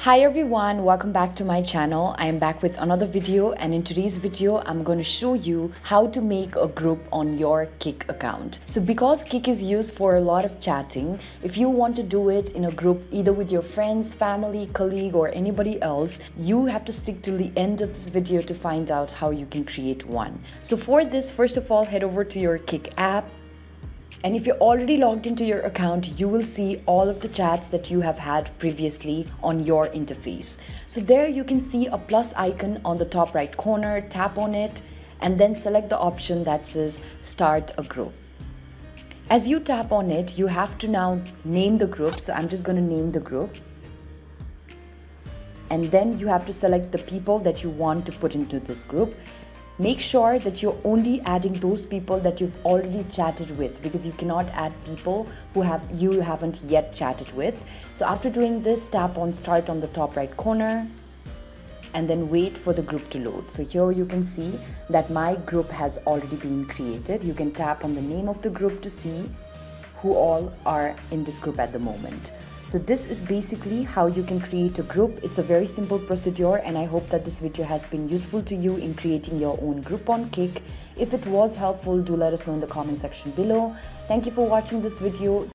Hi everyone, welcome back to my channel. I am back with another video, and in today's video I'm going to show you how to make a group on your Kik account. So because Kik is used for a lot of chatting, if you want to do it in a group either with your friends, family, colleague or anybody else, you have to stick till the end of this video to find out how you can create one. So for this, first of all, head over to your Kik app. And if you're already logged into your account, you will see all of the chats that you have had previously on your interface. So there you can see a plus icon on the top right corner, tap on it, and then select the option that says Start a Group. As you tap on it, you have to now name the group. So I'm just going to name the group. And then you have to select the people that you want to put into this group. Make sure that you're only adding those people that you've already chatted with, because you cannot add people who you haven't yet chatted with. So after doing this, tap on Start on the top right corner and then wait for the group to load. So here you can see that my group has already been created. You can tap on the name of the group to see who all are in this group at the moment. So this is basically how you can create a group. It's a very simple procedure, and I hope that this video has been useful to you in creating your own group on Kik. If it was helpful, do let us know in the comment section below. Thank you for watching this video.